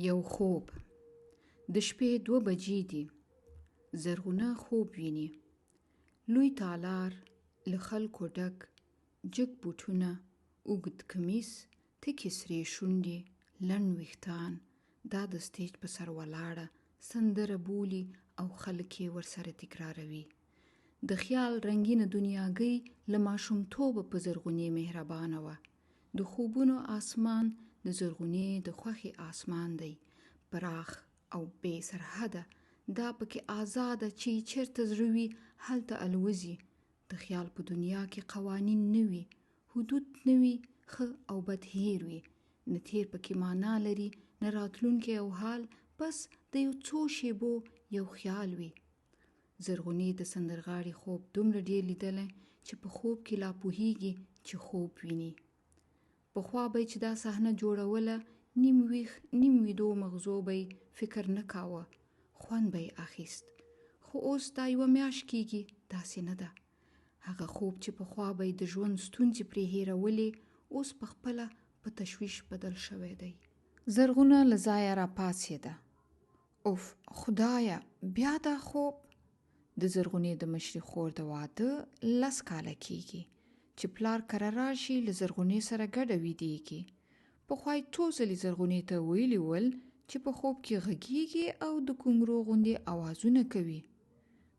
یو خوب. د شپې 2 بجې دي. زرغونه خوب ویني. لوی تالار، له خلکو ډک، جګ بوټونه، اوږد کمیس، تکې سرې شونډې، لنډ ویښتان. دا د سټیج په سر ولاړه سندره بولي او خلک یې ورسره تکراروي. د خیال رنګینه دنیاګۍ له ماشومتوبه په زرغونې مهربانه وه. د خوبونو آسمان د زرغونې د خوښې آسمان دی، پراخ او بې سرحده. دا پکې آزاده چې چیرته زړه وي هلته الوزي. د خیال په دنیا کې قوانین نه وي، حدود نه وي، ښه او بد هیر وي. نه تیر پکې معنا لري، نه راتلونکی او حال، بس د یو څو شیبو یو خیال وي. زرغونې د سندرغاړي خوب دومره ډیر لیدلی چې په خوب کې لا پوهیږي چې خوب ویني. پخوا به چې دا صحنه جوړوله، نیم ویښ نیم ویدو مغزو به فکر نه کاوه، خوند به یې اخیست. خو اوس دا 1 میاشت کیږي داسې نه ده. هغه خوب چې پخوا به د ژوند ستونزې پرې هیرولې، اوس په خپله په تشویش بدل شوی دی. زرغونه له ځایه راپاڅېده. اوف خدایه، بیا دا خوب. د زرغونې د مشرې خور د واده 10 کاله کیږي چې پلار کره راشي له زرغونې سره ګډه ویدېږي. پخوا یې څو ځلې زرغونې ته ویلي ول چې په خوب کې غږیږي او د کنګرو غوندې اوازونه کوي.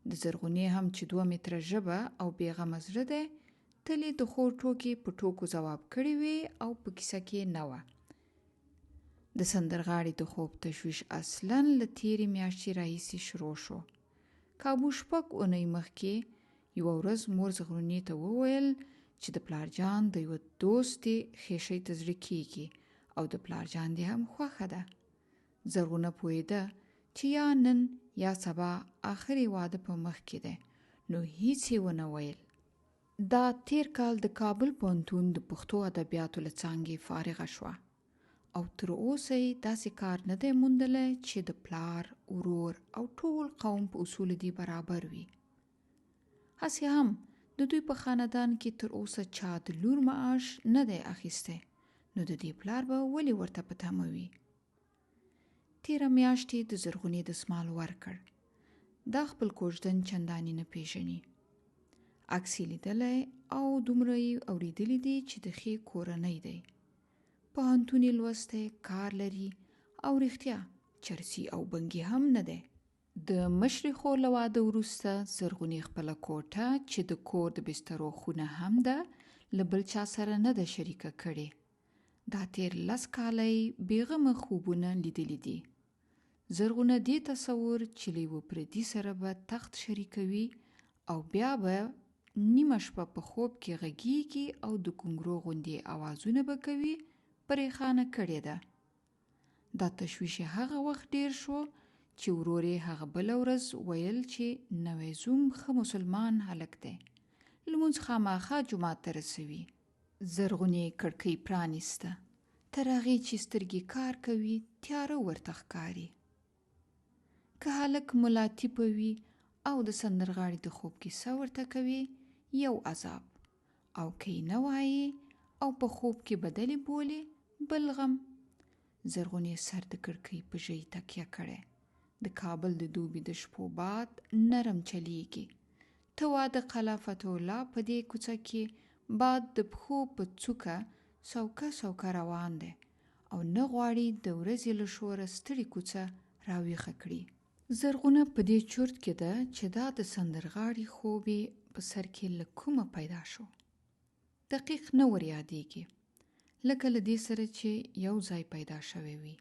د زرغونې هم چې 2 متره ژبه او بېغمه زړه دی، تل یې د خور ټوکې په ټوکو ځواب کړی وي او په کیسه کې نه وه. د سندرغاړي د خوب تشویش اصلاً له تېرې میاشتې راهیسې شروع شو. کابو 6 اونۍ مخکې یوه ورځ مور زرغونې ته وویل چې د پلار جان د یوه دوست دې خېشۍ ته زړه کیږي او د پلار جان دې هم خوښه ده. زرغونه پوهېده چې یا نن یا سبا آخري واده په مخ کې دی، نو هیڅ یې ونه ویل. دا تیر کال د کابل پوهنتون د پښتو ادبیاتو له څانګې فارغه شوه او تر اوسه یې داسې کار نه دی موندلی چې د پلار، ورور او ټول قوم په اصولو دې برابر وي. هسې هم د دوی په خاندان کې تر اوسه چا د لور معاش نه دی اخیستی، نو د دې پلار به ولې ورته په تمه وي. تیره میاشت یې د زرغونې دستمال ورکړ. دا خپل کوژدن چندانې نه پیژني. عکس یې لیدلی او دومره یې اورېدلي دي چې د ښې کورنۍ دی. پوهنتون یې لوستی، کار لري او رښتیا چرسي او بنګي هم نه دی. د مشرې خور له واده وروسته زرغونې خپله کوټه چې د کور د بسترو خونه هم ده، له بل چا سره نه ده شریکه کړې. دا تیر 10 کاله یې بېغمه خوبونه لیدلي دي. زرغونه دې تصور چې له یوه پردي سره به تخت شریکوي او بیا به نیمه شپه په خوب کې غږیږي او د کنګرو غوندې اوازونه به کوي، پریښانه کړې ده. دا تشویش هغه وخت ډیر شو چې ورور یې هغه بله ورځ ویل چې نوی زوم ښه مسلمان هلک دی، لمونځ خامخا جومات ته رسوي. زرغونې کړکۍ پرانیسته. تر هغې چې سترګې کار کوي تیاره ورته ښکاري. که هلک ملا تیپه وي او د سندرغاړي د خوب کیسه ورته کوي، یو عذاب، او که یې نه وایي او په خوب کې بدلې بولي، بل غم. زرغونې سر د کړکۍ په ژۍ تکیه کړی. د کابل د دوبي د شپو باد نرم چلیږي. ته واده قلعه فتح الله په دې کوڅه کې باد د پښو په څوکه سوکه سوکه روان دی او نه غواړي د ورځې له شوره ستړې کوڅه راویښه کړي. زرغونه په دې چرت کې ده چې دا د سندرغاړي خوب یې په سر کې له کومه پیدا شو. دقیق نه ور یادېږي، لکه له دې سره چې یو ځای پیدا شوی وي.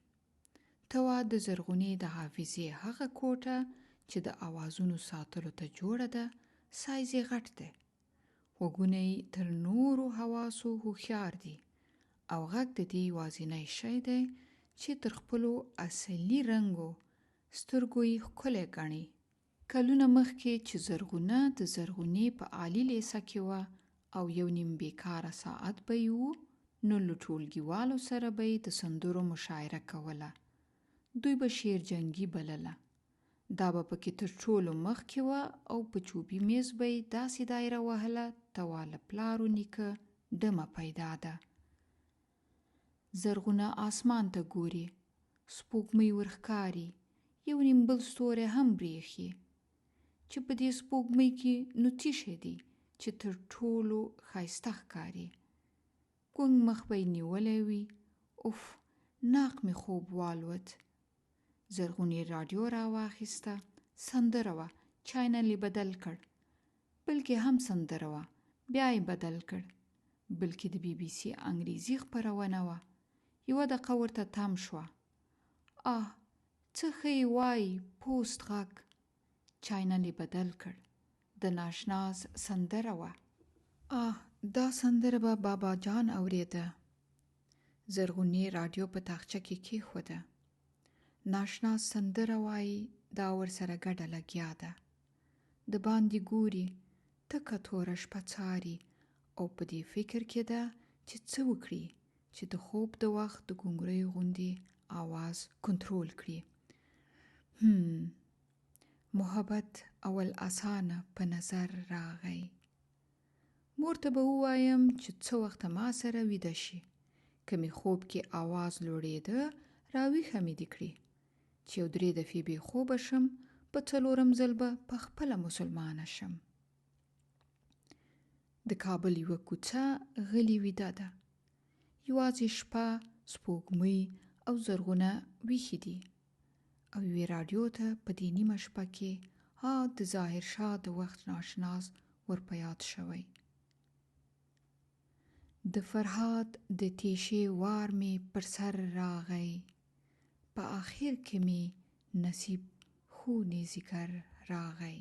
ته وا د زرغونې د حافظې هغه کوټه چې د اوازونو ساتلو ته جوړه ده، سایز یې غټ دی. غوږونه یې تر نورو حواسو هوښیار دي او غږ د دې یوازینی شی دی چې تر خپلو اصلي رنګو سترګو یې ښکلی ګڼي. کلونه مخکې چې زرغونه د زرغونې په عالي لیسه کې وه او 1 نیم بیکاره ساعت به یې و، نو له ټولګیوالو سره به یې د سندرو مشاعره کوله. دوی به شعر جنګي بلله. دا به پکې تر ټولو مخکې وه او په چوبي میز به یې داسې دایره وهله توا له پلار و نیکه ډمه پیدا ده. زرغونه آسمان ته ګوري. سپوږمۍ ورښکاري، یو نیم بل ستوری هم بریښي، چې په دې سپوږمۍ کې نو څه شی دی چې تر ټولو ښایسته ښکاري. ګونګ مخ به یې نیولی وي. اوف، ناق مې خوب والوت. زرغونې راډیو راواخیسته. سندره وه. چینل یې بدل کړ. بلکې هم سندره وه. بیا یې بدل کړ. بلکې د بی بی سی انګریزي خپرونه وه. یوه دقیقه ورته تم شوه. څه ښه یې وایي، پوست غږ. چینل یې بدل کړ. د ناشناز سندره وه. دا سندره به بابا جان اورېده. زرغونې راډیو په تاخچه کې کېښوده. ناشناز سندره وایي، دا ورسره ګډه لګیا ده. د باندې ګوري، تکه توره شپه څاري او په دې فکر کې ده چې څه وکړي چې د خوب د وخت د ګونګرې غوندې آواز کنټرول کړي. محبت اول اسانه په نظر راغی. مور ته به ووایم چې څه وخت ما سره ویده شي. که مې خوب کې آواز لوړېده، راویښه مې دې کړي چې 3 دفعې بې خوبه شم، په 4م ځل به په خپله مسلمانه شم. د کابل یوه کوڅه غلې ویده ده. یوازې شپه، سپوږمۍ او زرغونه ویښې دي. او یوې راډیو ته په دې نیمه شپه کې د ظاهر شاه د وخت ناشناز ورپه یاد شوی. د فرهاد د تیشې وار مې پر سر راغی. په آخر کې مې نصیب خو نیزیګر راغی.